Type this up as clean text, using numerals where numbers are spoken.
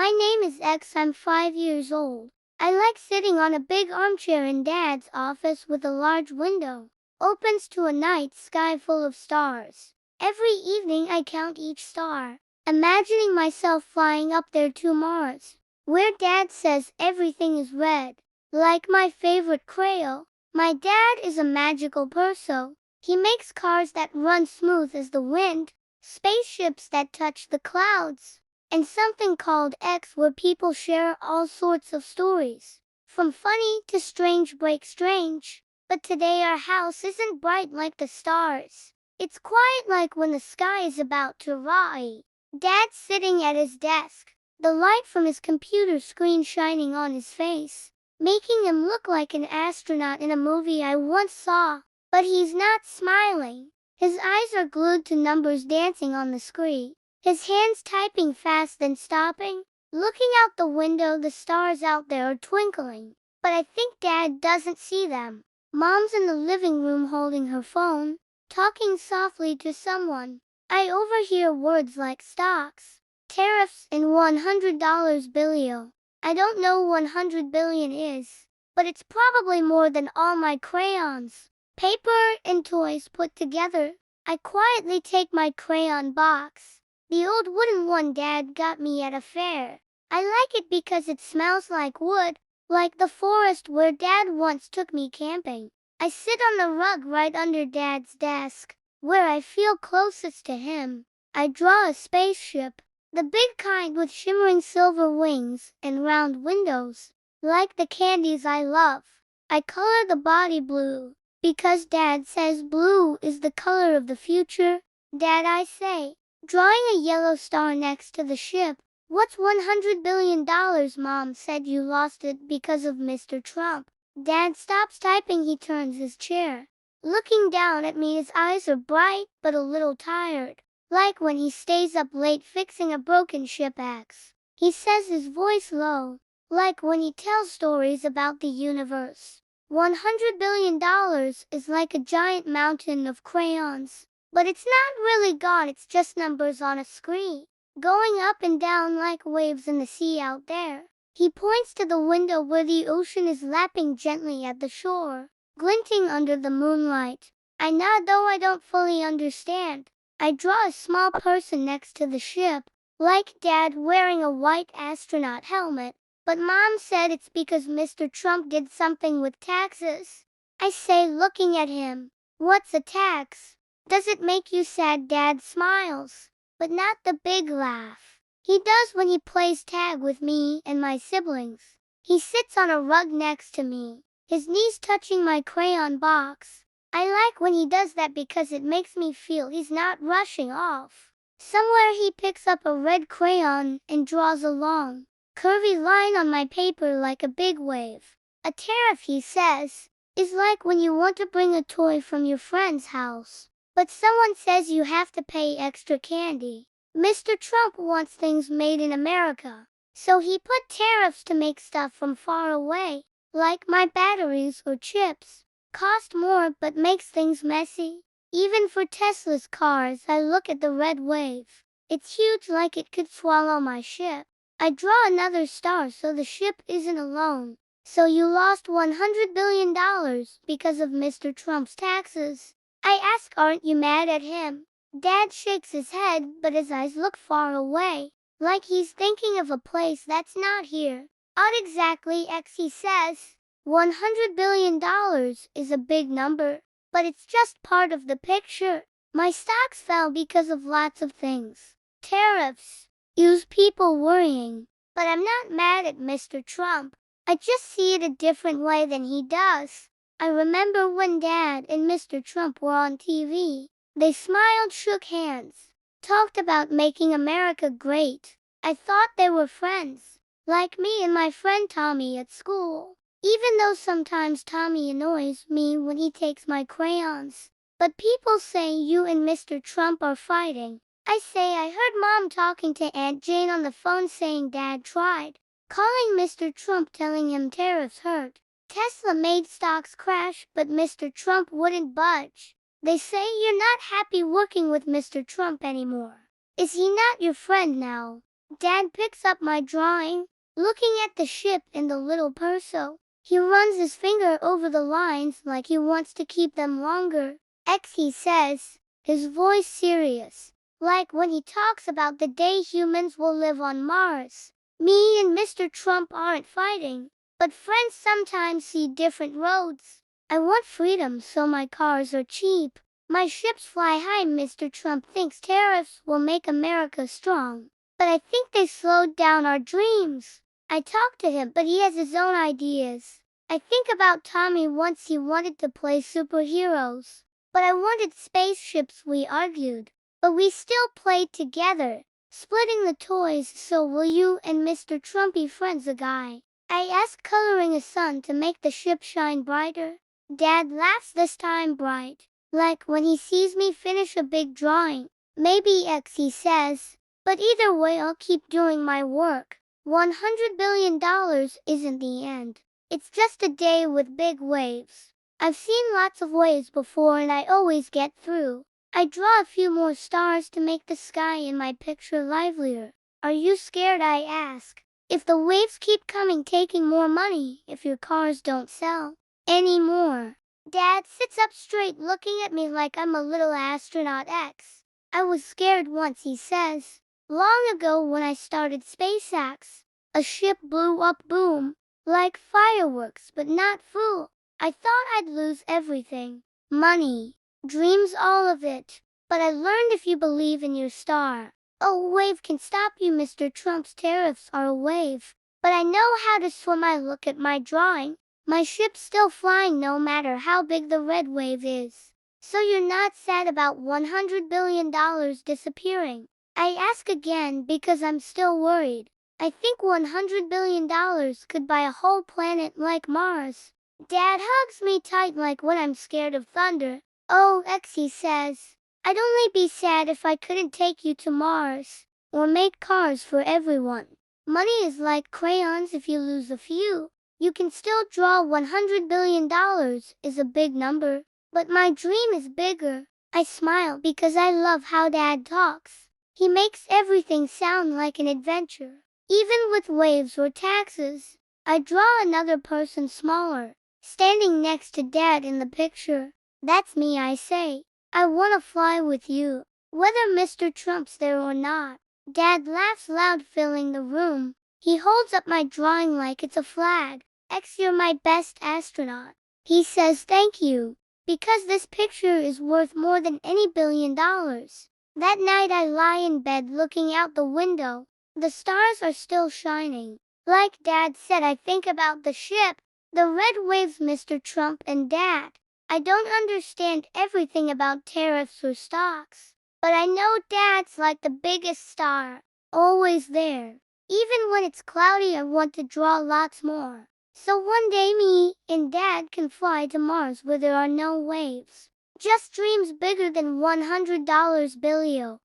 My name is X. I'm 5 years old. I like sitting on a big armchair in Dad's office with a large window. Opens to a night sky full of stars. Every evening I count each star, imagining myself flying up there to Mars, where Dad says everything is red, like my favorite crayon. My dad is a magical person. He makes cars that run smooth as the wind, spaceships that touch the clouds, and something called X where people share all sorts of stories, from funny to strange break strange. But today our house isn't bright like the stars. It's quiet like when the sky is about to rise. Dad's sitting at his desk, the light from his computer screen shining on his face, making him look like an astronaut in a movie I once saw. But he's not smiling. His eyes are glued to numbers dancing on the screen. His hands typing fast then stopping. Looking out the window, the stars out there are twinkling, but I think Dad doesn't see them. Mom's in the living room holding her phone, talking softly to someone. I overhear words like stocks, tariffs, and $100 billion. I don't know 100 billion is, but it's probably more than all my crayons, paper, and toys put together. I quietly take my crayon box, the old wooden one Dad got me at a fair. I like it because it smells like wood, like the forest where Dad once took me camping. I sit on the rug right under Dad's desk, where I feel closest to him. I draw a spaceship, the big kind with shimmering silver wings and round windows, like the candies I love. I color the body blue, because Dad says blue is the color of the future. Dad, I say, drawing a yellow star next to the ship. What's $100 billion? Mom said you lost it because of Mr. Trump. Dad stops typing. He turns his chair, looking down at me. His eyes are bright but a little tired, like when he stays up late fixing a broken ship axe. He says, his voice low, like when he tells stories about the universe. $100 billion is like a giant mountain of crayons, but it's not really gone. It's just numbers on a screen, going up and down like waves in the sea out there. He points to the window where the ocean is lapping gently at the shore, glinting under the moonlight. I nod, though I don't fully understand. I draw a small person next to the ship, like Dad wearing a white astronaut helmet. But Mom said it's because Mr. Trump did something with taxes. I say, looking at him, what's a tax? Does it make you sad? Dad smiles, but not the big laugh he does when he plays tag with me and my siblings. He sits on a rug next to me, his knees touching my crayon box. I like when he does that because it makes me feel he's not rushing off. Somewhere he picks up a red crayon and draws a long, curvy line on my paper like a big wave. A tariff, he says, is like when you want to bring a toy from your friend's house, but someone says you have to pay extra candy. Mr. Trump wants things made in America, so he put tariffs to make stuff from far away, like my batteries or chips. Cost more but makes things messy. Even for Tesla's cars, I look at the red wave. It's huge, like it could swallow my ship. I draw another star so the ship isn't alone. So you lost $100 billion because of Mr. Trump's taxes. I ask, aren't you mad at him? Dad shakes his head, but his eyes look far away, like he's thinking of a place that's not here. Not exactly, X, he says. $100 billion is a big number, but it's just part of the picture. My stocks fell because of lots of things. Tariffs use people worrying, but I'm not mad at Mr. Trump. I just see it a different way than he does. I remember when Dad and Mr. Trump were on TV. They smiled, shook hands, talked about making America great. I thought they were friends, like me and my friend Tommy at school, even though sometimes Tommy annoys me when he takes my crayons. But people say you and Mr. Trump are fighting. I say I heard Mom talking to Aunt Jane on the phone saying Dad tried calling Mr. Trump, telling him tariffs hurt. Tesla made stocks crash, but Mr. Trump wouldn't budge. They say you're not happy working with Mr. Trump anymore. Is he not your friend now? Dad picks up my drawing, looking at the ship and the little perso. He runs his finger over the lines like he wants to keep them longer. He says, his voice serious, like when he talks about the day humans will live on Mars. Me and Mr. Trump aren't fighting, but friends sometimes see different roads. I want freedom, so my cars are cheap. My ships fly high. Mr. Trump thinks tariffs will make America strong, but I think they slowed down our dreams. I talk to him, but he has his own ideas. I think about Tommy. Once he wanted to play superheroes, but I wanted spaceships. We argued, but we still played together, splitting the toys. So will you and Mr. Trump be friends? A guy I asked, coloring a sun to make the ship shine brighter. Dad laughs, this time bright, like when he sees me finish a big drawing. Maybe he says, but either way I'll keep doing my work. $100 billion isn't the end. It's just a day with big waves. I've seen lots of waves before and I always get through. I draw a few more stars to make the sky in my picture livelier. Are you scared? I ask. If the waves keep coming, taking more money, if your cars don't sell anymore. Dad sits up straight, looking at me like I'm a little astronaut. I was scared once, he says. Long ago when I started SpaceX, a ship blew up, boom, like fireworks, but not full. I thought I'd lose everything. Money, dreams, all of it. But I learned if you believe in your star, a wave can stop you. Mr. Trump's tariffs are a wave, but I know how to swim. I look at my drawing. My ship's still flying no matter how big the red wave is. So you're not sad about $100 billion disappearing? I ask again because I'm still worried. I think $100 billion could buy a whole planet like Mars. Dad hugs me tight like when I'm scared of thunder. Oh, he says, I'd only be sad if I couldn't take you to Mars, or make cars for everyone. Money is like crayons. If you lose a few, you can still draw. $100 billion is a big number, but my dream is bigger. I smile because I love how Dad talks. He makes everything sound like an adventure, even with waves or taxes. I draw another person smaller, standing next to Dad in the picture. That's me, I say. I want to fly with you, whether Mr. Trump's there or not. Dad laughs loud, filling the room. He holds up my drawing like it's a flag. You're my best astronaut. He says thank you, because this picture is worth more than any $1 billion. That night I lie in bed looking out the window. The stars are still shining. Like Dad said, I think about the ship, the red waves, Mr. Trump and Dad. I don't understand everything about tariffs or stocks, but I know Dad's like the biggest star, always there. Even when it's cloudy, I want to draw lots more. So one day me and Dad can fly to Mars where there are no waves. Just dreams bigger than $100 billion.